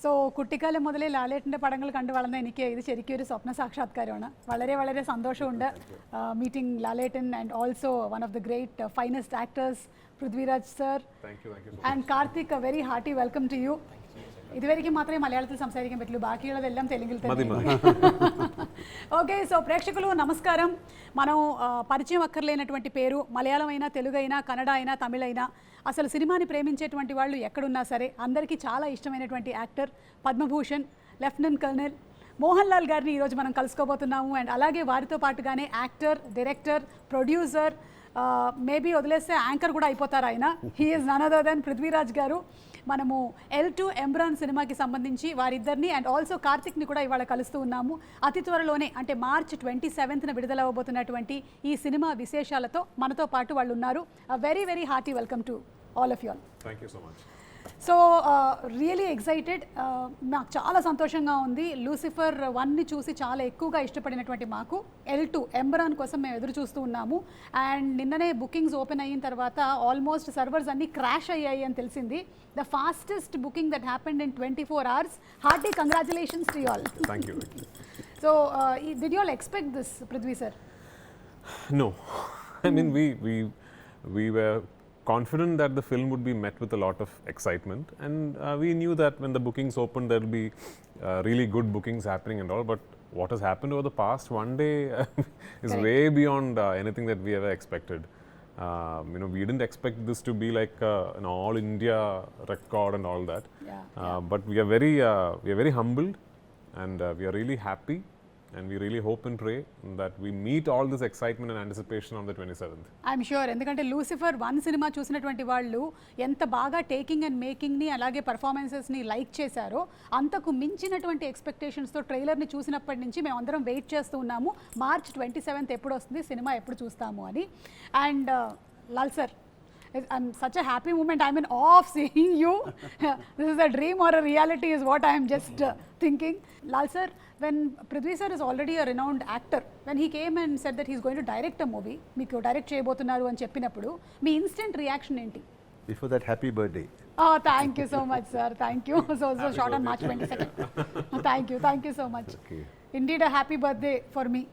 So കുട്ടിക്കാലം മുതലേ ലാലേട്ടൻ്റെ പടങ്ങൾ കണ്ടു വളർന്ന എനിക്ക് ഇത് ശരിക്കും ഒരു സ്വപ്ന സാക്ഷാത്കാരമാണ്. വളരെ വളരെ സന്തോഷമുണ്ട് meeting Lalettan and also one of the great finest actors Prithviraj sir and Karthik. A very hearty welcome to you. ഇതുവരെയ്ക്കും മാത്രമേ മലയാളത്തിൽ സംസാരിക്കാൻ പറ്റുള്ളൂ, బాకీయుള്ളదెల్లం తెలుగులో തന്നെ. ఓకే, సో ప్రేక్షకులు నమస్కారం. మనం పరిచయం అక్కర్లేనటువంటి పేరు, మలయాళం అయినా తెలుగు అయినా కన్నడ అయినా తమిళ అయినా అసలు సినిమాని ప్రేమించేటువంటి వాళ్ళు ఎక్కడున్నా సరే అందరికీ చాలా ఇష్టమైనటువంటి actor Padma Bhushan lieutenant colonel Mohan Lal గారిని ఈరోజు మనం కలుసుకోబోతున్నాము. అండ్ అలాగే వారితో పాటుగానే యాక్టర్, డైరెక్టర్, ప్రొడ్యూసర్, మేబీ వదిలేస్తే యాంకర్ కూడా అయిపోతారు ఆయన. He is none other than Prithviraj garu. మనము L2 ఎంపురాన్ సినిమాకి సంబంధించి వారిద్దరిని అండ్ ఆల్సో కార్తిక్ని కూడా ఇవాళ కలుస్తూ ఉన్నాము. అతి త్వరలోనే అంటే మార్చ్ 27న విడుదల అవబోతున్నటువంటి ఈ సినిమా విశేషాలతో మనతో పాటు వాళ్ళు ఉన్నారు. Very very hearty welcome to all of you all. Thank you so much. So really excited. నాకు చాలా సంతోషంగా ఉంది. లూసిఫర్ 1ని చూసి చాలా ఎక్కువగా ఇష్టపడినటువంటి మాకు L2 ఎంబరాన్ కోసం మేము ఎదురు చూస్తూ ఉన్నాము. అండ్ నిన్ననే బుకింగ్స్ ఓపెన్ అయిన తర్వాత ఆల్మోస్ట్ సర్వర్స్ అన్నీ క్రాష్ అయ్యాయి అని తెలిసింది. The fastest booking that happened in 24 hours. Hearty congratulations to you all. Thank you. So did you all expect this, Prithvi sir? No, I mean we were confident that the film would be met with a lot of excitement, and we knew that when the bookings opened there will be really good bookings happening and all, but what has happened over the past one day is way beyond anything that we ever expected. We didn't expect this to be like an all India record and all that. But we are very humbled, and we are really happy, and we really hope and pray that we meet all this excitement and anticipation on the 27th. I'm sure. ఎందుకంటే Lucifer 1 cinema చూసినటువంటి వాళ్ళు ఎంత బాగా taking and మేకింగ్ని అలాగే పర్ఫార్మెన్సెస్ని like చేశారో అంతకు మించినటువంటి ఎక్స్పెక్టేషన్స్తో ట్రైలర్ని చూసినప్పటి నుంచి మేము అందరం వెయిట్ చేస్తూ ఉన్నాము. మార్చ్ 27th ఎప్పుడు వస్తుంది సినిమా, ఎప్పుడు చూస్తాము అని. And Lal sir, I'm such a happy moment. I'm in awe of seeing you. This is a dream or a reality is what I am just thinking. Lal sir, when Prithvi sir is already a renowned actor, when he came and said that he is going to direct a movie, meeku direct cheyabothunaru ani cheppinappudu mee instant reaction enti? Before that, happy birthday. Oh, thank you so much sir. Thank you. So short on March 22nd. Thank you so much. Okay. Indeed a happy birthday for me.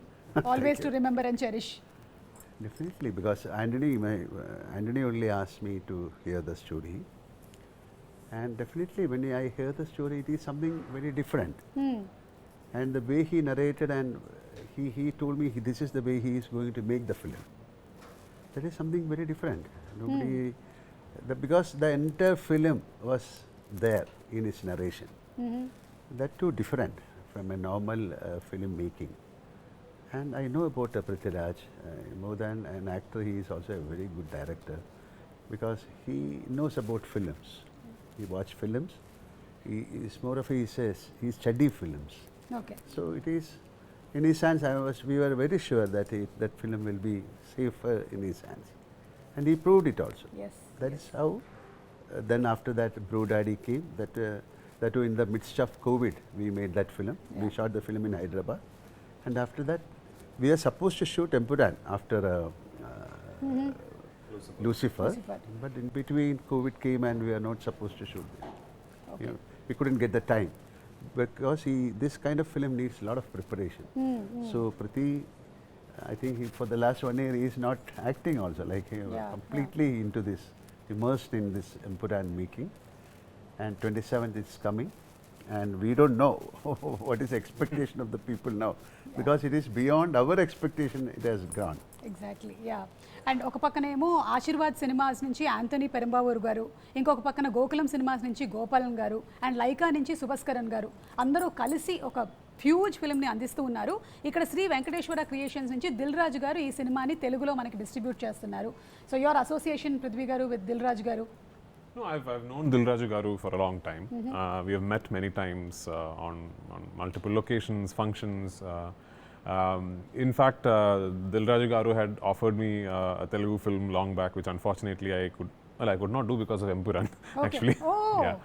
Always to remember and cherish. Definitely, because Anthony only asked me to hear the story, and definitely when I hear the story, it is something very different. And the way he narrated, and he told me this is the way he is going to make the film. That is something very different. Nobody, because the entire film was there in his narration. That too different from a normal film making. And I know about Prithviraj, more than an actor, he is also a very good director, because he knows about films. He watches films. He is more of he study films. Okay. So it is in his hands. We were very sure that that film will be safer in his hands, and he proved it also. Yes. That is how. Then after that, Bro Daddy came. That in the midst of COVID, we made that film. We shot the film in Hyderabad, and after that, we are supposed to shoot EMPURAAN after Lucifer, but in between COVID came and we are not supposed to shoot it. Okay. We couldn't get the time, because this kind of film needs a lot of preparation. So Prithvi, I think for the last 1 year he is not acting also, like he was completely into this, immersed in this EMPURAAN making, and 27th is coming. And we don't know what is expectation of the people now, because it is beyond our expectation. It has gone. Exactly, yeah. And ఒక పక్కనేమో Aashirvaad cinemas నుంచి Anthony పెరంబావూర్ గారు, ఇంకొక పక్కన Gokulam cinemas నుంచి గోపాలన్ గారు, and Lyca నుంచి సుభస్కరన్ గారు అందరూ కలిసి ఒక హ్యూజ్ ఫిల్మ్ని అందిస్తూ ఉన్నారు. ఇక్కడ శ్రీ వెంకటేశ్వర క్రియేషన్స్ నుంచి దిల్ రాజు గారు ఈ సినిమాని తెలుగులో మనకి డిస్ట్రిబ్యూట్ చేస్తున్నారు. సో యువర్ అసోసియేషన్ పృథ్వీ గారు విత్ దిల్ రాజు గారు? No, I've known Dilraju Garu for a long time. We have met many times on multiple locations, functions. In fact, Dilraju Garu had offered me a Telugu film long back, which unfortunately I could not do because of EMPURAAN. Okay. Actually. Oh. Yeah.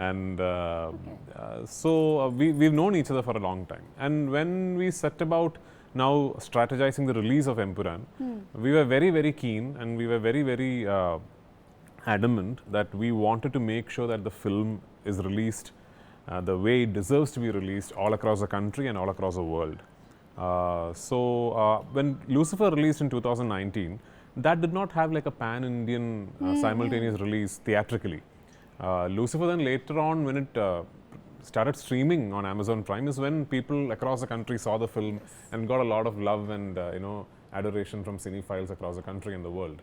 And so we've known each other for a long time. And when we set about now strategizing the release of EMPURAAN, we were very, very keen, and we were very, very adamant that we wanted to make sure that the film is released the way it deserves to be released all across the country and all across the world. When Lucifer released in 2019, that did not have like a pan-Indian simultaneous release theatrically. Lucifer then later on, when it started streaming on Amazon Prime, is when people across the country saw the film and got a lot of love and adoration from cinephiles across the country and the world.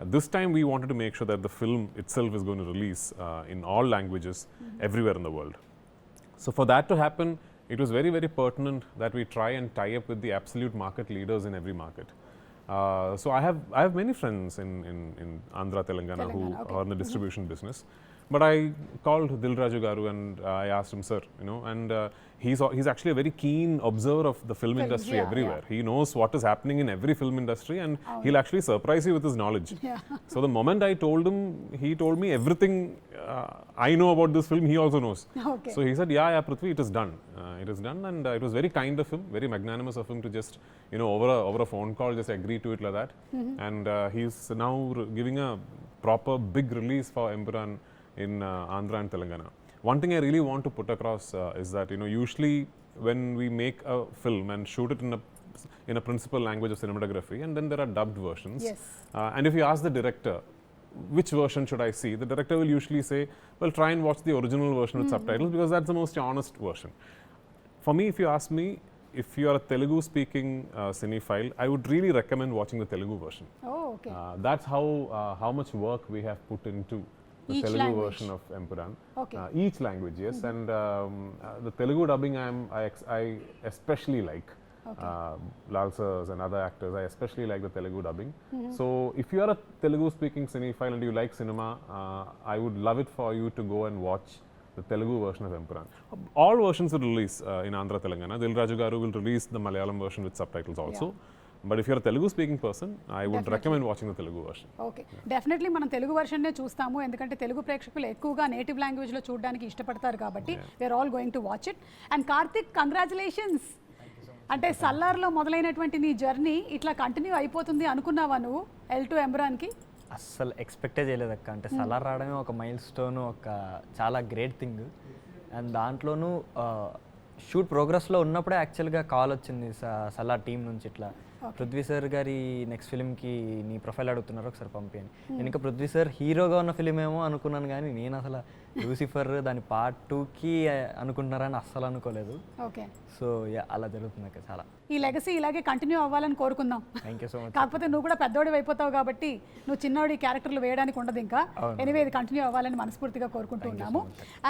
This time we wanted to make sure that the film itself is going to release in all languages everywhere in the world. So for that to happen, it was very, very pertinent that we try and tie up with the absolute market leaders in every market. So I have many friends in Andhra, Telangana who are in the distribution business. But I called Dil Raju Garu and I asked him, sir, and he's actually a very keen observer of the film industry everywhere. He knows what is happening in every film industry, and he'll actually surprise you with his knowledge. So the moment I told him, he told me everything I know about this film, he also knows. So he said, yeah, Prithvi, it is done. It is done, and it was very kind of him, very magnanimous of him to just, over a phone call, just agree to it like that. And he's now giving a proper big release for EMPURAAN in Andhra and Telangana. One thing I really want to put across is that usually when we make a film and shoot it in a principal language of cinematography, and then there are dubbed versions. And if you ask the director, which version should I see? The director will usually say, well, try and watch the original version with subtitles, because that's the most honest version. For me, if you ask me, if you are a Telugu speaking cinephile, I would really recommend watching the Telugu version. That's how much work we have put into the each Telugu language version of EMPURAAN. Each language, yes. And the Telugu dubbing I especially like. Lal sirs and other actors, I especially like the Telugu dubbing. So if you are a Telugu speaking cinephile and you like cinema, I would love it for you to go and watch the Telugu version of EMPURAAN. All versions will release in Andhra, Telangana. Dil Raju Garu will release the Malayalam version with subtitles also. But if you're a Telugu speaking person, I would recommend watching the Telugu version. Definitely మనం Telugu version నే చూస్తాము, ఎందుకంటే తెలుగు ప్రేక్షకులు ఎక్కువగా native language లో చూడడానికి ఇష్టపడతారు కాబట్టి we are all going to watch it. And Karthik, congratulations. అంటే సల్లార్లో మొదలైనటువంటి నీ జర్నీ ఇట్లా కంటిన్యూ అయిపోతుంది అనుకున్నావా నువ్వు L2 EMPURAANకి? అస్సలు ఎక్స్పెక్టే చేయలేదక్క. అంటే సలార్ రావడమే ఒక మైల్ స్టోన్, ఒక చాలా గ్రేట్ థింగ్. అండ్ దాంట్లోనూ షూట్ ప్రోగ్రెస్లో ఉన్నప్పుడే యాక్చువల్గా కాల్ వచ్చింది సలార్ టీం నుంచి, ఇట్లా పృథ్వీ సార్ గారి నెక్స్ట్ ఫిల్మ్కి నీ ప్రొఫైల్ అడుగుతున్నారు, ఒకసారి పంపించండి. నేను ఇంకా పృథ్వీ సార్ హీరోగా ఉన్న ఫిలిం ఏమో అనుకున్నాను, కానీ నేను అసలు లూసిఫర్ దాని పార్ట్ 2కి అనుకుంటున్నారని అస్సలు అనుకోలేదు. సో అలా జరుగుతుంది అక్క. చాలా ఈ లెగసీ ఇలాగే కంటిన్యూ అవ్వాలని కోరుకుందాం. Thank you so much. కాకపోతే నువ్వు కూడా పెద్దోడి అయిపోతావు కాబట్టి నువ్వు చిన్నోడి క్యారెక్టర్లు వేయడానికి ఉండదు ఇంకా. ఎనీవే ఇది కంటిన్యూ అవ్వాలని మనస్ఫూర్తిగా కోరుకుంటున్నాము.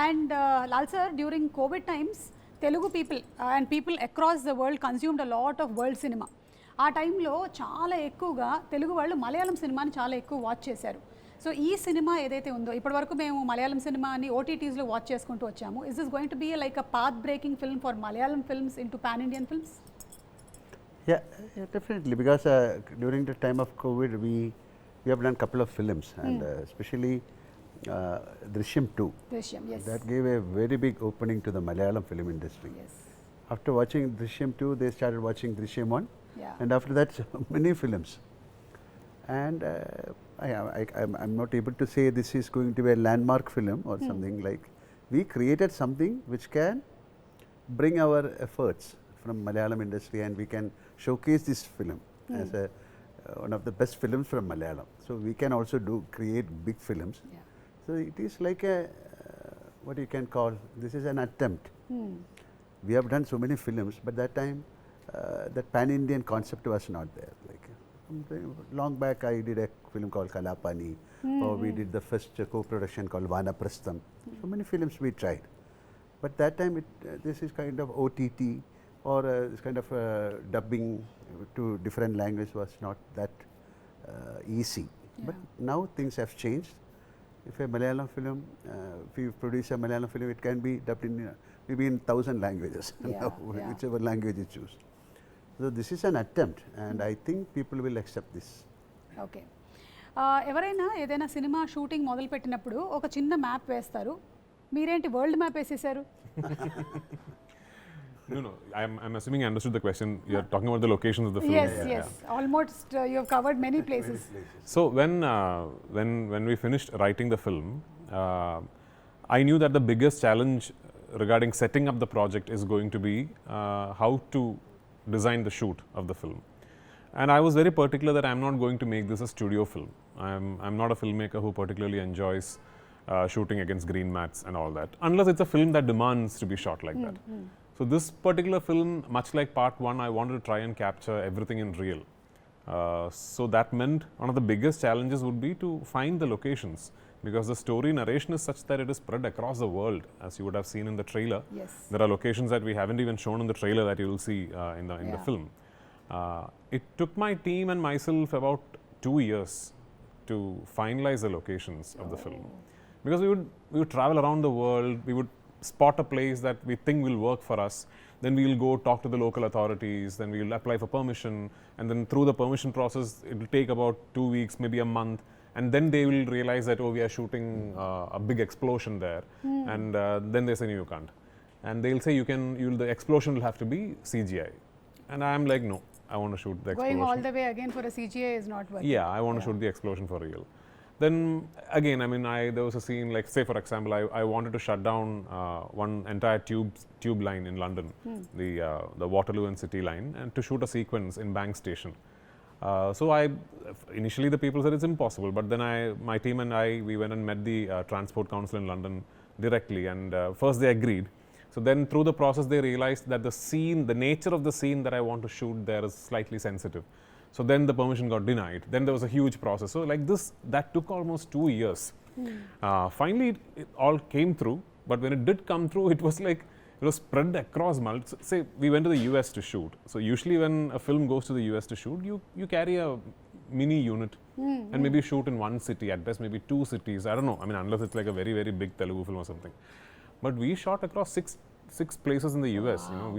And Lal sir, during Covid times Telugu people and people across the world consumed a lot of world cinema. ఆ టైంలో చాలా ఎక్కువగా తెలుగు వాళ్ళు మలయాళం సినిమాని చాలా ఎక్కువ వాచ్ చేశారు. సో ఈ సినిమా ఏదైతే ఉందో, ఇప్పటివరకు మేము మలయాళం సినిమాని ఓటీటీస్లో వాచ్ చేసుకుంటూ వచ్చాము. Is this going to be like a path breaking film for Malayalam films into pan Indian films? Yeah, definitely, because during the time of COVID, we have done a couple of films, and especially Drishyam 2. Drishyam, yes. That gave a very big opening to the Malayalam film industry. After watching Drishyam 2, they started watching Drishyam 1. And after that, many films. And I'm not able to say this is going to be a landmark film or something like. We created something which can bring our efforts from Malayalam industry, and we can showcase this film as one of the best films from Malayalam. So we can also create big films. So it is like a what you can call, this is an attempt. We have done so many films, but that time that pan-Indian concept was not there. Like long back, I did a film called Kalapani, or we did the first co-production called Vanaprastham. So many films we tried, but that time this is kind of OTT or this kind of dubbing to different languages was not that easy. But now things have changed. If a Malayalam film, if you produce a Malayalam film, it can be dubbed in maybe in 1,000 languages, whichever language you choose. So this is an attempt, and I think people will accept this. Okay. ఎవరైనా ఏదైనా cinema shooting మొదలు పెట్టినప్పుడు ఒక చిన్న map వేస్తారు, మీరేంటి world map వేసేసారు? No, I'm assuming I understood the question. You're talking about the locations of the film. Yes. Almost you have covered many places. So when we finished writing the film, I knew that the biggest challenge regarding setting up the project is going to be how to design the shoot of the film. And I was very particular that I'm not going to make this a studio film. I'm not a filmmaker who particularly enjoys shooting against green mats and all that, unless it's a film that demands to be shot like that. So this particular film, much like part 1, I wanted to try and capture everything in real. So that meant one of the biggest challenges would be to find the locations, because the story narration is such that it is spread across the world, as you would have seen in the trailer. Yes. There are locations that we haven't even shown in the trailer that you will see in the film. It took my team and myself about 2 years to finalize the locations of the film, because we would travel around the world, we would spot a place that we think will work for us, then we will go talk to the local authorities, then we will apply for permission, and then through the permission process it will take about 2 weeks, maybe a month, and then they will realize that, oh, we are shooting a big explosion there, and then they say, no, you can't, and they'll say the explosion will have to be CGI, and I'm like, no, I want to shoot the explosion. Going all the way again for a CGI is not working. Yeah, I want to shoot the explosion for real. Then again, I mean, there was a scene, like say for example, I wanted to shut down one entire tube line in London, the Waterloo and City line, and to shoot a sequence in Bank Station. So initially the people said it's impossible, but then my team and we went and met the Transport Council in London directly, and first they agreed. So then through the process they realized that the nature of the scene that I want to shoot there is slightly sensitive. So then the permission got denied. Then there was a huge process. So like this, that took almost 2 years. Finally, it all came through. But when it did come through, it was like, it was spread across say we went to the US to shoot. So usually when a film goes to the US to shoot, you carry a mini unit and maybe shoot in one city, at best maybe 2 cities. I don't know. I mean, unless it's like a very, very big Telugu film or something. But we shot across six places in the US. Wow. You know,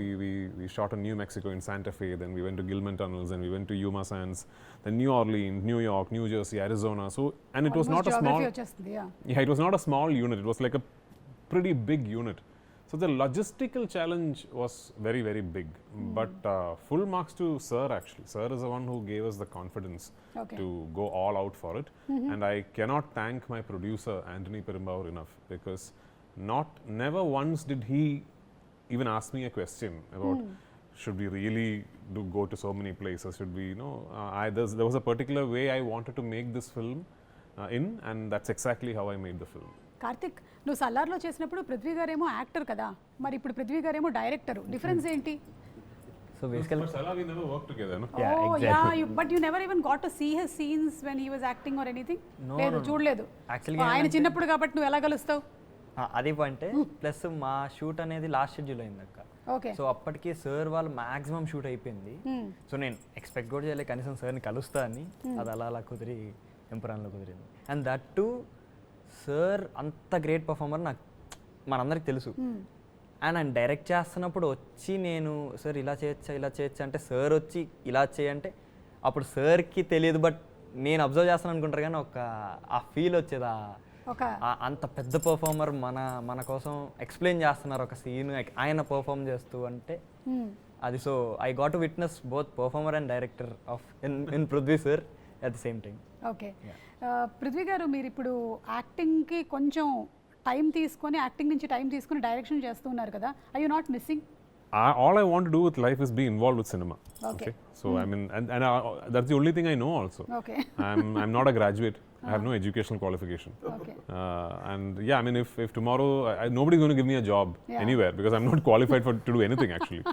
we shot in New Mexico in Santa Fe, then we went to Gilman Tunnels, and we went to Yuma Sands, then New Orleans, New York, New Jersey, Arizona. So, and it was not a small. It was not a small unit. It was like a pretty big unit. So the logistical challenge was very, very big. But full marks to Sir actually. Sir is the one who gave us the confidence to go all out for it. And I cannot thank my producer Anthony Perumbavoor enough, because never once did he even ask me a question about should we really go to so many places, should we, there was a particular way I wanted to make this film and that's exactly how I made the film. Karthik, నువ్వు సల్లార్లో చేసినప్పుడు పృథ్వీ గారేమో actor కదా, మరి ఇప్పుడు పృథ్వీ గారేమో director, difference ఏంటి? So basically, but Salah, we never worked together, no? Yeah, oh, exactly. Yeah, but you never even got to see his scenes when he was acting or anything? No, లేదు, no. చూడలేదు. Actually, ఆయన చిన్నప్పుడు కాబట్టి నువ్వు ఎలా కలుస్తావు? అది point. Plus మా shoot అనేది లాస్ట్ షెడ్యూల్ అయింది అక్క. ఓకే. సో అప్పటికి సార్ వాళ్ళు మాక్సిమం షూట్ అయిపోయింది. సో నేను ఎక్స్పెక్ట్ కూడా చేయలేదు కనీసం సార్ని కలుస్తా అని. అది అలా కుదిరి ఎంపురాన్లో కుదిరింది. అండ్ దట్ టు సార్ అంత గ్రేట్ పర్ఫార్మర్ మనందరికి తెలుసు. అండ్ ఆయన డైరెక్ట్ చేస్తున్నప్పుడు వచ్చి నేను సార్ ఇలా చేయొచ్చా అంటే సార్ వచ్చి ఇలా చేయంటే అప్పుడు సార్కి తెలియదు, బట్ నేను అబ్జర్వ్ చేస్తాను అనుకుంటారు, కానీ ఆ ఫీల్ వచ్చేది. అంత పెద్ద పర్ఫార్మర్ మన కోసం ఎక్స్ప్లెయిన్ చేస్తున్నారు ఒక సీన్, ఆయన పర్ఫార్మ్ చేస్తూ అంటే అది. So I got to witness both performer and director of in Prithvi sir at the same time. Okay, Prithvi గారు, మీరు ఇప్పుడు యాక్టింగ్కి కొంచెం టైం తీసుకొని, యాక్టింగ్ నుంచి టైం తీసుకొని డైరెక్షన్ చేస్తున్నారు కదా, I you not missing? All I want to do with life is be involved with cinema. Okay. So I mean, and that's the only thing I know also. Okay. I'm not a graduate. I have no educational qualification. Okay. And yeah, I mean, if tomorrow nobody's going to give me a job anywhere, because I'm not qualified to do anything actually.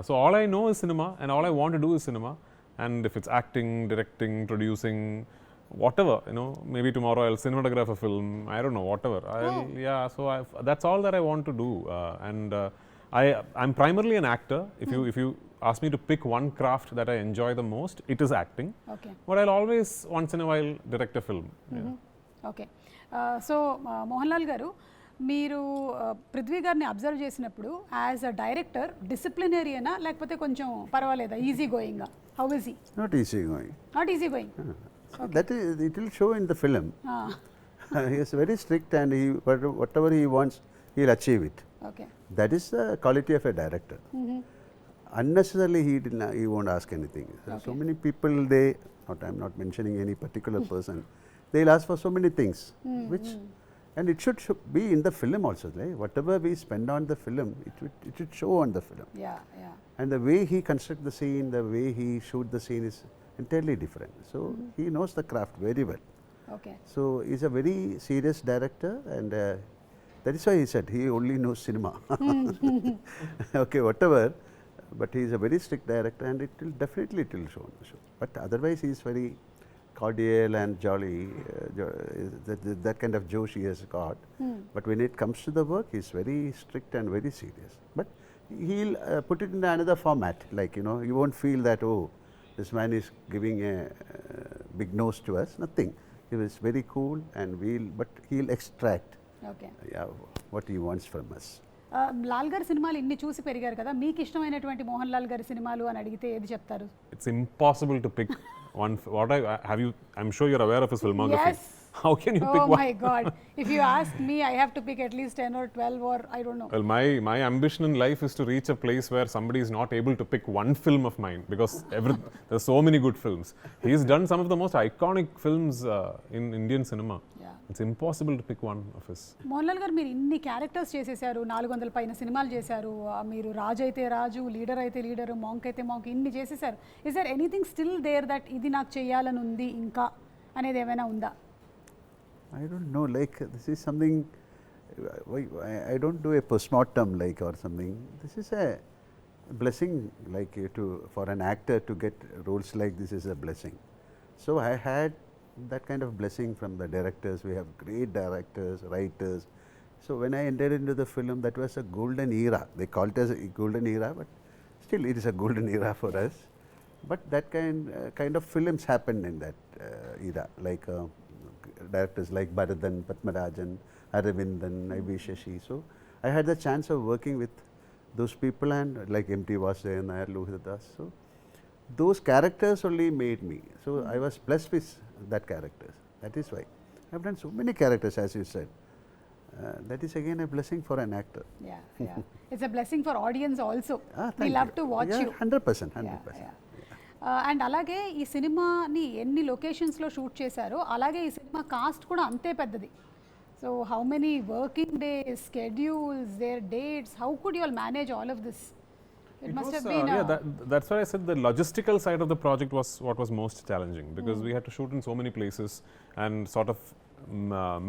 So all I know is cinema, and all I want to do is cinema. And if it's acting, directing, producing, whatever, maybe tomorrow I'll cinematograph a film. I don't know, whatever. Yeah. So that's all that I want to do. I'm primarily an actor. If you ask me to pick one craft that I enjoy the most, it is acting. Okay. But I'll always once in a while direct a film. Okay, so Mohan Lal గారు, మీరు పృథ్వీ గారిని observe చేసినప్పుడు as a director డిసిప్లినరీనా, లేకపోతే కొంచెం పర్వాలేదా, easy going? How is he? Not easy going. Not easy going. That is, it will show in the film. He is very strict, and whatever he wants, he'll achieve it. Okay. That is the quality of a director. Unnecessarily he won't ask anything. So many people, I'm not mentioning any particular person, they'll ask for so many things which And it should be in the film also, right? Whatever we spend on the film, it should show on the film. Yeah, yeah. And the way he construct the scene, the way he shoot the scene is entirely different. So he knows the craft very well. Okay. So he's a very serious director, and that is why he said he only knows cinema. Okay, whatever, but he is a very strict director, and it will definitely show on the show. But otherwise, he is very cordial and jolly. That kind of josh he has got. But when it comes to the work, he is very strict and very serious. But he'll put it in another format. Like, you know, you won't feel that, oh, this man is giving a big nose to us. Nothing. He was very cool, and but he'll extract what he wants from us. Lal గారి సినిమాలు ఇన్ని చూసి పెరిగారు కదా, మీకు ఇష్టమైనటువంటి మోహన్ లాల్ గారి సినిమాలు అని అడిగితే ఏది చెప్తారు? It's impossible to pick one. I'm sure you're aware of his filmography. Yes. How can you pick Oh one? my God! If you ask me, I have to pick at least 10 or 12 or I don't know. Well, my ambition in life is to reach a place where somebody is not able to pick one film of mine, because there's so many good films. He's done some of the most iconic films in Indian cinema. Yeah. It's impossible to pick one of his. Mohan Lal గారు మీరు ఇన్ని characters చేసేసారు, 400 పైన సినిమాలు చేశారు, మీరు రాజు అయితే రాజు, లీడర్ అయితే లీడర్, మాంక్ అయితే మాంక్, ఇన్ని చేసేసారు. Is there anything still there that ఇది నాకు చేయాలని ఉంది ఇంకా అనేది ఏమైనా ఉందా? I don't know, like this is something, I don't do a postmortem like or something. This is a blessing, like for an actor to get roles like this is a blessing. So I had that kind of blessing from the directors. We have great directors, writers. So when I entered into the film, that was a golden era. They call it as a golden era, but still it is a golden era for us. But that kind of films happened in that era, like directors like Bharadan, Padmarajan, Aravindan, I.B. Shashi. So I had the chance of working with those people, and like M.T. Vasudevan Nair, Lohitadas. So those characters only made me. So I was blessed with that characters. That is why I have done so many characters, as you said. That is again a blessing for an actor. Yeah, yeah. It's a blessing for audience also. We Thank love you. to watch Yeah, you. 100%. And అలాగే ఈ సినిమాని ఎన్ని లొకేషన్స్లో shoot చేశారో అలాగే ఈ cinema cost కూడా అంతే పెద్దది. So how many working days, schedules, their dates, how could you all manage all of this? It must have been that's why I said the logistical side of the project was what was most challenging, because we had to shoot in so many places and sort of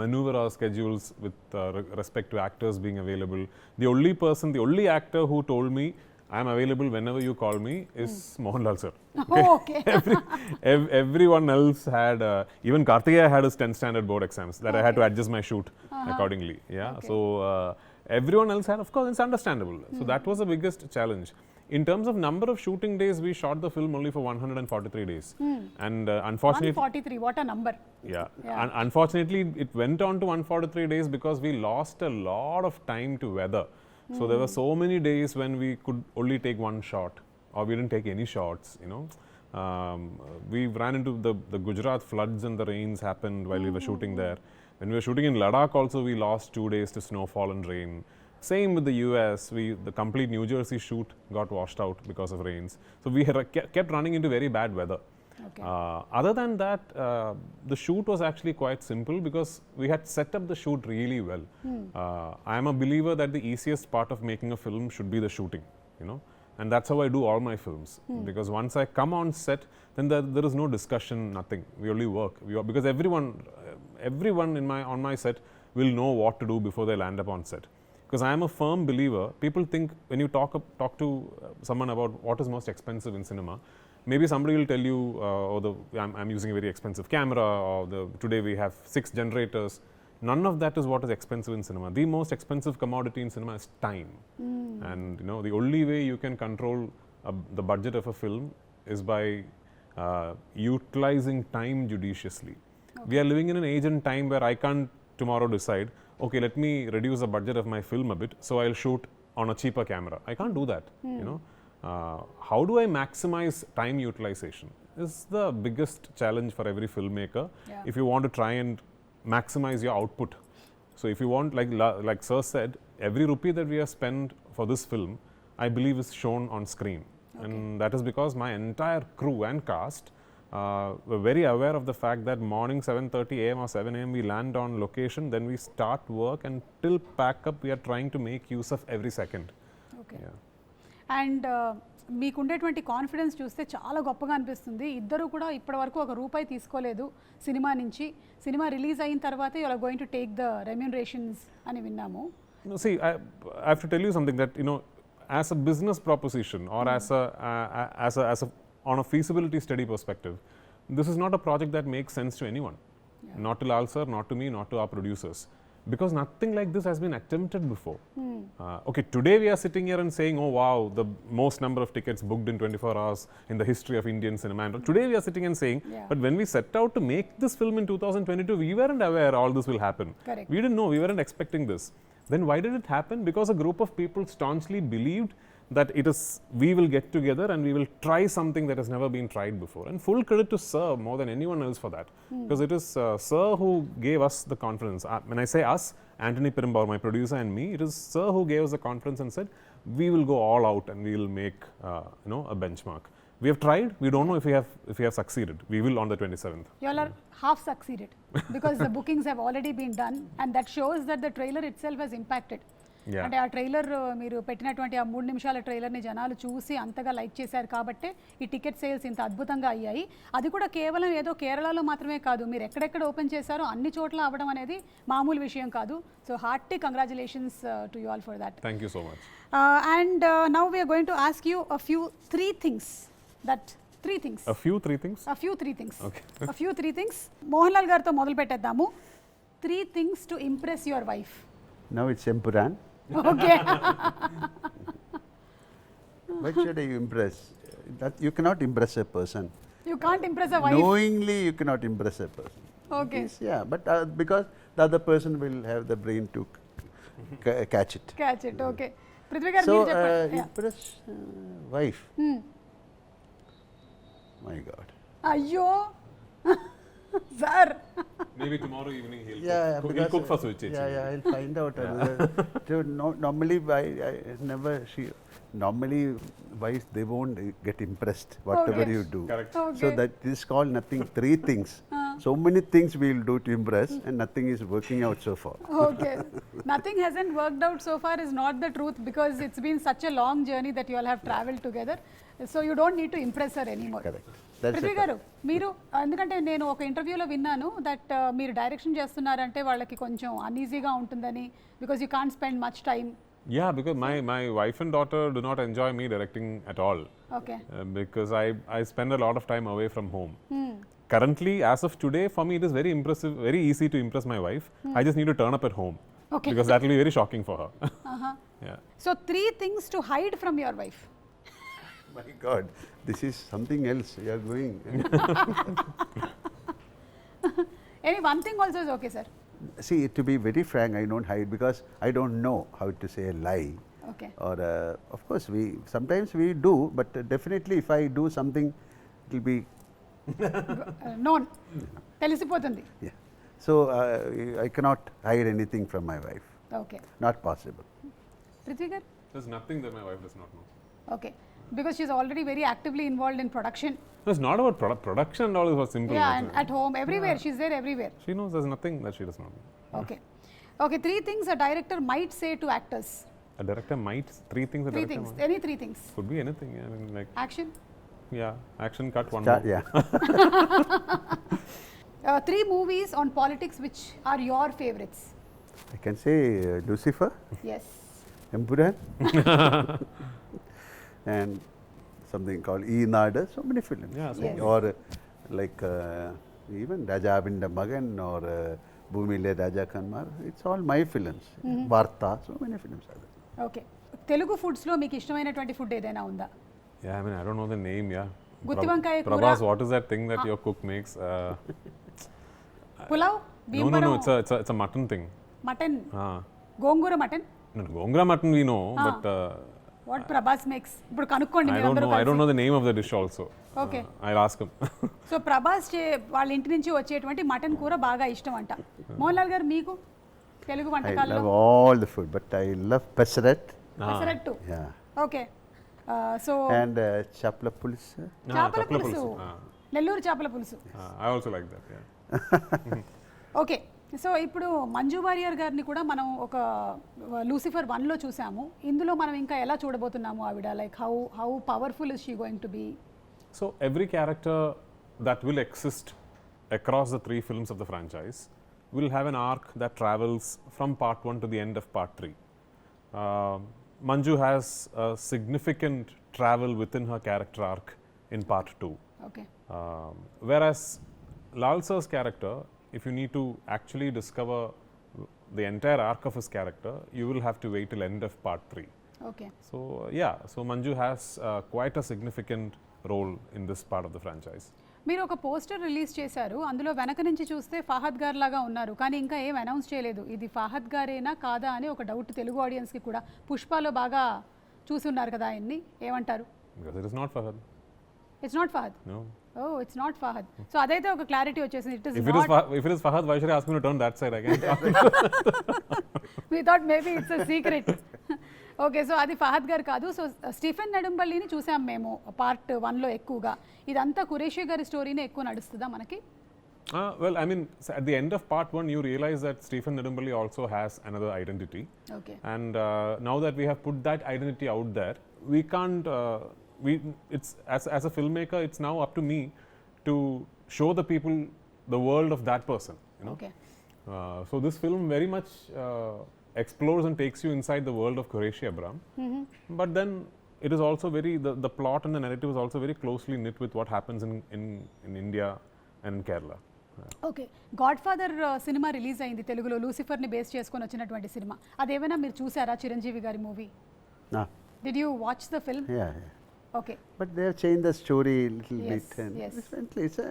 maneuver our schedules with respect to actors being available. The only actor who told me I am available whenever you call me is Mohanlal sir. Oh, okay. Everyone else had, even Karthikeya had his 10th standard board exams that I had to adjust my shoot accordingly. Yeah, so everyone else had, of course, it's understandable. So that was the biggest challenge. In terms of number of shooting days, we shot the film only for 143 days. And unfortunately... 143, what a number. Yeah. Unfortunately, it went on to 143 days because we lost a lot of time to weather. So there were so many days when we could only take one shot, or we didn't take any shots, you know. We ran into the Gujarat floods, and the rains happened while we were shooting there. When we were shooting in Ladakh also, we lost 2 days to snowfall and rain. Same with the US, the complete New Jersey shoot got washed out because of rains. So we kept running into very bad weather. Okay. Other than that, the shoot was actually quite simple because we had set up the shoot really well. I am a believer that the easiest part of making a film should be the shooting, you know, and that's how I do all my films. Because once I come on set, then there is no discussion, nothing. We only work. Because everyone on my set will know what to do before they land up on set. Because I am a firm believer. People think when you talk to someone about what is most expensive in cinema, maybe somebody will tell you, I'm using a very expensive camera, or today we have 6 generators. None of that is what is expensive in cinema. The most expensive commodity in cinema is time. And you know, the only way you can control the budget of a film is by utilizing time judiciously. Okay. We are living in an age and time where I can't tomorrow decide, okay, let me reduce the budget of my film a bit, so I'll shoot on a cheaper camera. I can't do that, you know. How do I maximize time utilization is the biggest challenge for every filmmaker. If you want to try and maximize your output. So if you want, like Sir said, every rupee that we have spent for this film, I believe is shown on screen. And that is because my entire crew and cast we're very aware of the fact that morning 7:30 a.m. or 7 a.m. we land on location, then we start work, and till pack up we are trying to make use of every second. Okay Yeah. And మీకు ఉండేటువంటి confidence చూస్తే చాలా గొప్పగా అనిపిస్తుంది. ఇద్దరు కూడా ఇప్పటివరకు ఒక రూపాయి తీసుకోలేదు సినిమా నుంచి. సినిమా రిలీజ్ అయిన తర్వాత you are going to take the remunerations అని విన్నాము. No, see, I have to tell you something that, you know, as a business proposition or as a on a feasibility study perspective, this is not a project that makes sense to anyone. Yeah. Not to Lal sir, not to me, not to our producers. Because nothing like this has been attempted before. Okay, today we are sitting here and saying, oh wow, the most number of tickets booked in 24 hours in the history of Indian cinema. And today we are sitting and saying, Yeah. but when we set out to make this film in 2022, we weren't aware all this will happen. Correct. We didn't know, we weren't expecting this. Then why did it happen? Because a group of people staunchly believed that it is, we will get together and we will try something that has never been tried before. And full credit to Sir more than anyone else for that. Because it is Sir who gave us the confidence. When I say us, Anthony Perumbauer, my producer, and me, it is Sir who gave us the confidence and said, we will go all out and we will make a benchmark. We have tried. We don't know if we have succeeded. We will on the 27th. You all are half succeeded because the bookings have already been done, and that shows that the trailer itself has impacted. Yeah. అంటే ఆ trailer మీరు పెట్టినటువంటి ఆ 3 నిమిషాల ట్రైలర్ని జనాలు చూసి అంతగా like చేశారు కాబట్టి ఈ టికెట్ సేల్స్ ఇంత అద్భుతంగా అయ్యాయి. అది కూడా కేవలం ఏదో కేరళలో మాత్రమే కాదు, మీరు ఎక్కడెక్కడ ఓపెన్ చేశారో అన్ని చోట్ల అవ్వడం అనేది మామూలు విషయం కాదు. So hearty congratulations to you all for that. Thank you so much. And now we're going to ask you a few three things. A few three things? Okay. A few three things. Mohan Lal గారితో మొదలు పెట్టేద్దాము. 3 things to impress your wife. Now it's EMPURAAN. Okay. Why should I impress? That you cannot impress a person. You can't impress a wife. Knowingly, you cannot impress a person. Okay. Yes, yeah, but because the other person will have the brain to catch it. Catch it. Okay. Prithvi గారు So, మీరు చెప్పండి. Yeah. impress wife. My God. అయ్యో sir. Maybe tomorrow evening he'll Because, cook for Suchi. Yeah, I'll find out. So normally, I never. Normally, wives they won't get impressed whatever Okay. you do. Correct. Okay. So that is called nothing. 3 things. So many things we will do to impress, and nothing is working out so far. Okay. Nothing hasn't worked out so far is not the truth, because it's been such a long journey that you all have traveled together. So you don't need to impress her anymore. Correct. That's Prithvi it. గారు మీరు, ఎందుకంటే నేను ఒక ఇంటర్వ్యూలో విన్నాను that మీరు direction చేస్తున్నారంటే వాళ్ళకి కొంచెం అన్ఈజీగా ఉంటుందని, because you can't spend much time. Yeah, because my wife and daughter do not enjoy me directing at all. Okay. Because I spend a lot of time away from home. Currently, as of today, for me it is very impressive, very easy to impress my wife. I just need to turn up at home. Okay. Because that will be very shocking for her. Yeah. So 3 things to hide from your wife. My God, this is something else. You are going. Any one thing also is okay, sir. See, to be very frank, I don't hide because I don't know how to say a lie. Okay. Or of course we sometimes we do, but definitely if I do something, it will be known తెలిసిపోతుంది. yeah. So I cannot hide anything from my wife. Okay. Not possible. Prithvi గారు. There's nothing that my wife does not know. Okay. Because she's already very actively involved in production. No, it's not about production and all, is about simple. Yeah, things. and at home, everywhere. She's there everywhere. She knows there's nothing that she does not know. Okay. Okay, 3 things a director might say to actors. A director might, 3 things a 3 director things. might. Any 3 things. Could be anything. I mean, like, Action. yeah, action cut, one Start, more. yeah. 3 movies on politics which are your favorites. I can say Lucifer, Yes. EMPURAAN, and something called E. So many films. Yeah, so Yes. Or like even Raja Abinda Magan or Bhumile Raja Kanmar. It's all my films. Varta, so many films are there. Okay. Telugu ఫుడ్స్లో మీకు ఇష్టమైనటువంటి food ఏదైనా ఉందా? Yeah, I mean, I don't know the name, yeah. Gutti vankai kura. Prabhas, what is that thing that your cook makes? Pulao, No, Bhimavaram, it's a mutton thing. Mutton, Ah. Gongura mutton. No, Gongra mutton we know, but what Prabhas makes ఇప్పుడు కనుక్కోండి I మీరు don't అందరూ know. I don't కలిసి. know the name of the dish also. Okay. I'll ask him. So Prabhas వాళ్ళ ఇంటి నుంచి వచ్చేటువంటి mutton కూర బాగా ఇష్టం అంట. మోహన్ లాల్ గారు మీకు తెలుగు I వంటకాల్లో? love all the food, but I love pesaret. Pesarattu. Yeah. Okay. So And chapla pulis. చేపల పులుసు. నెల్లూరు చేపల పులుసు. I also like that. Yeah. Okay, so ఇప్పుడు మంజు వారియర్ గారిని కూడా మనం ఒక లూసిఫర్ 1లో చూసాము. ఇందులో మనం ఇంకా ఎలా చూడబోతున్నాము ఆవిడ, like how powerful is she going to be? So every character that will exist across the 3 films of the franchise will have an arc that travels from part 1 to the end of part 3. Manju has a significant travel within her character arc in part 2. Okay, Whereas Lal Sir's character, if you need to actually discover the entire arc of his character, you will have to wait till end of part 3. Okay. So yeah, so Manju has quite a significant role in this part of the franchise. మీరు ఒక poster release చేశారు, అందులో వెనక నుంచి చూస్తే ఫహద్ గారు లాగా ఉన్నారు, కానీ ఇంకా ఏం అనౌన్స్ చేయలేదు. ఇది ఫహద్ గారేనా కాదా అని ఒక డౌట్ తెలుగు ఆడియన్స్కి కూడా. పుష్పలో బాగా చూసి ఉన్నారు కదా ఆయన్ని, ఏమంటారు? Because it is not Fahad. It's not Fahad. No. Oh, it's not Fahad. So అదైతే ఒక క్లారిటీ వచ్చేసింది. It is If it is Fahad, why should I ask me to turn that side again? We thought maybe it's a secret. Okay, so అది ఫహద్ గారు కాదు. So Stephen నెడుంబల్లిని చూసాం మేము part 1లో ఎక్కువగా. ఇదంతా ఖురేషీ గారి స్టోరీనే ఎక్కువ నడుస్తుందా మనకి? Well, I mean, at the end of part 1, you realize that Stephen Nedumballi also has another identity. Okay, And now that we have put that identity out there, we can't. It's as a filmmaker, it's now up to me to show the people the world of that person. You know. Okay. So this film very much explores and takes you inside the world of Qureshi Abram. But then it is also the plot and the narrative is also very closely knit with what happens in India and in Kerala. Okay. God father cinema release అయింది తెలుగులో, లూసిఫర్ని base చేసుకొని వచ్చినటువంటి cinema. అదేమైనా మీరు చూసారా, చిరంజీవి గారి movie? No. Did you watch the film? Yeah, yeah. Okay. But they have changed the story a little Yes, bit. And yes. differently. It's a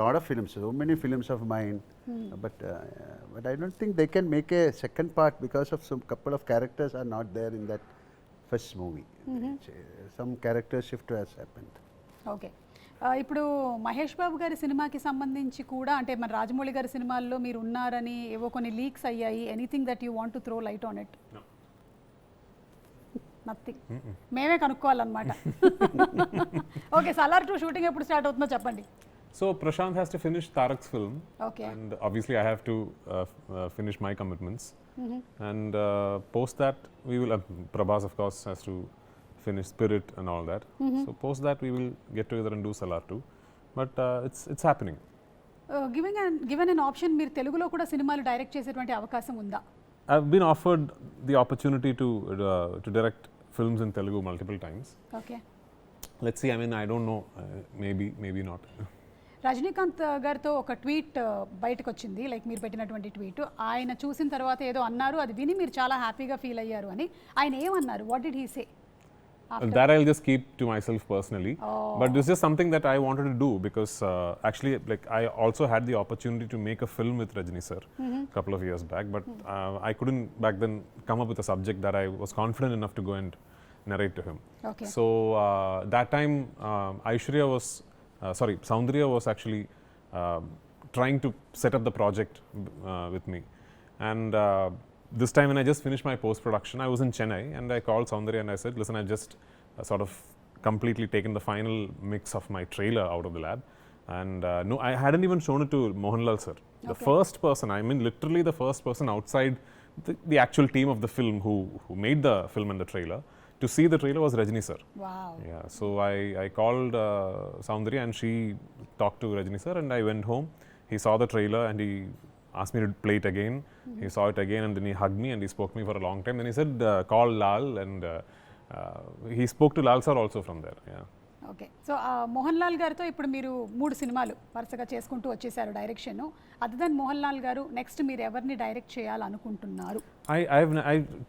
lot of films, so many films of mine. But I don't think they can make a second part because of some couple of characters are not there in that first movie. Some character shift has happened. Okay. ఇప్పుడు మహేష్ బాబు గారి సినిమాకి సంబంధించి కూడా, అంటే మన రాజమౌళి గారి సినిమాల్లో మీరు ఉన్నారని ఏవో కొన్ని లీక్స్ అయ్యాయి. Anything that you want to throw light on it? No. Nothing. మేమే కనుక్కోవాలన్నమాట. ఓకే, సలార్ 2 షూటింగ్ ఎప్పుడు స్టార్ట్ అవుతుందో చెప్పండి. So Prashant has to finish Tarak's film. Okay. And obviously I have to finish my commitments. And post that we will, Prabhas of course has to finish Spirit and all that. So post that we will get together and do Salar 2. But it's happening. Given an option, మీరు తెలుగులో కూడా సినిమాలు direct చేసేటువంటి అవకాశం ఉందా? I've been offered the opportunity to direct films in Telugu multiple times. Okay. Let's see, I mean I don't know, maybe not. Rajinikanth గారితో ఒక tweet బయటకు వచ్చింది, లైక్ మీరు పెట్టినటువంటి ట్వీట్. ఆయన చూసిన తర్వాత ఏదో అన్నారు, అది విని మీరు చాలా హ్యాపీగా ఫీల్ అయ్యారు అని. ఆయన ఏమన్నారు? What did he say? That I'll just keep to myself personally. But this is something that I wanted to do because actually, like, I also had the opportunity to make a film with Rajni sir a couple of years back, but I couldn't back then come up with a subject that I was confident enough to go and narrate to him. Okay. So that time, Soundarya was actually trying to set up the project with me, and this time when I just finished my post-production, I was in Chennai and I called Soundarya and I said, listen, I've just sort of completely taken the final mix of my trailer out of the lab, and no, I hadn't even shown it to Mohanlal sir. The first person, I mean literally the first person outside the actual team of the film who made the film and the trailer to see the trailer was Rajni sir. Wow. Yeah, so I called Soundarya and she talked to Rajni sir, and I went home. He saw the trailer and he asked me to play it again. He saw it again and then he hugged me and he spoke to me for a long time. Then he said, call Lal, and he spoke to Lal sir also from there. Yeah. Okay. So Mohan Lal గారితో ఇప్పుడు మీరు 3 సినిమాలు వరుసగా చేసుకుంటూ వచ్చేసారు direction. Other than Mohan Lal garu, next మీరు ఎవరిని direct చేయాలనుకుంటున్నారు?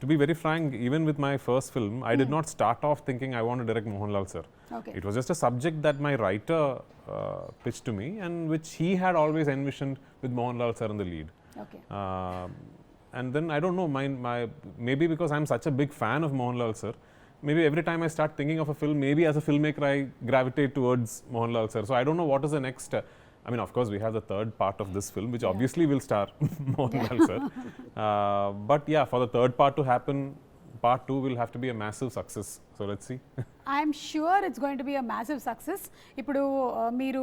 To be very frank, even with my first film, I did not start off thinking I want to direct Mohanlal sir. Okay. It was just a subject that my writer pitched to me and which he had always envisioned with Mohanlal sir in the lead. Okay. And then I don't know, maybe because I'm such a big fan of Mohanlal sir, maybe every time I start thinking of a film, maybe as a filmmaker I gravitate towards Mohanlal sir. So I don't know what is the next. I mean, of course, we have the third part of this film, which obviously will star Mohanlal sir. But yeah, for the third part to happen, part 2 will have to be a massive success. So let's see. I'm sure it's going to be a massive success. ఇప్పుడు మీరు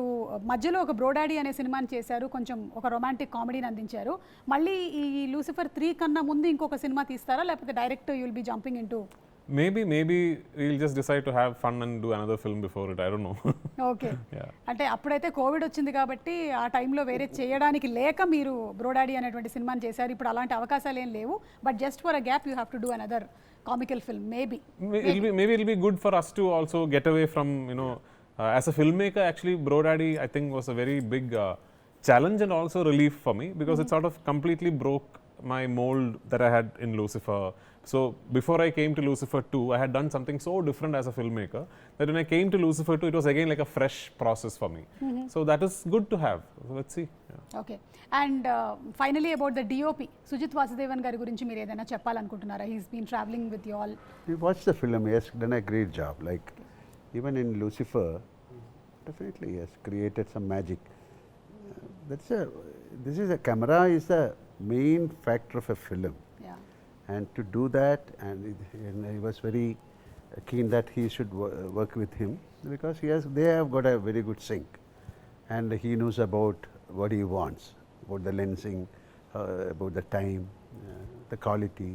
మధ్యలో ఒక బ్రోడాడీ అనే సినిమాని చేశారు, కొంచెం ఒక romantic కామెడీని అందించారు. మళ్ళీ ఈ లూసిఫర్ 3 కన్నా ముందు ఇంకొక సినిమా తీస్తారా, లేకపోతే direct you will be jumping in to? Maybe we'll just decide to have fun and do another film before it. I don't know. Okay. Yeah. అంటే అప్పుడైతే కోవిడ్ వచ్చింది కాబట్టి ఆ టైంలో వేరే చేయడానికి లేక మీరు బ్రోడాడీ అనేటువంటి సినిమాని చేశారు. ఇప్పుడు అలాంటి అవకాశాలు ఏం లేవు. But just for a gap you have to do another comical film maybe. Maybe it'll be good for us to also get away from, as a filmmaker, actually Brodaddy I think was a very big challenge and also relief for me, because it sort of completely broke my mold that I had in Lucifer. So before I came to Lucifer 2, I had done something so different as a filmmaker that when I came to Lucifer 2, it was again like a fresh process for me. So that is good to have. So let's see. Yeah. Okay. And finally about the DOP Sujith Vasudevan గారి గురించి మీరు ఏదైనా చెప్పాలనుకుంటున్నారా? He's been travelling with you all. We watched the film, he has done a great job. Like even in Lucifer, definitely he has created some magic. This is a camera is the main factor of a film. And to do that, and he was very keen that he should work with him, because they have got a very good sync, and he knows about what he wants, about the lensing, about the time, the quality.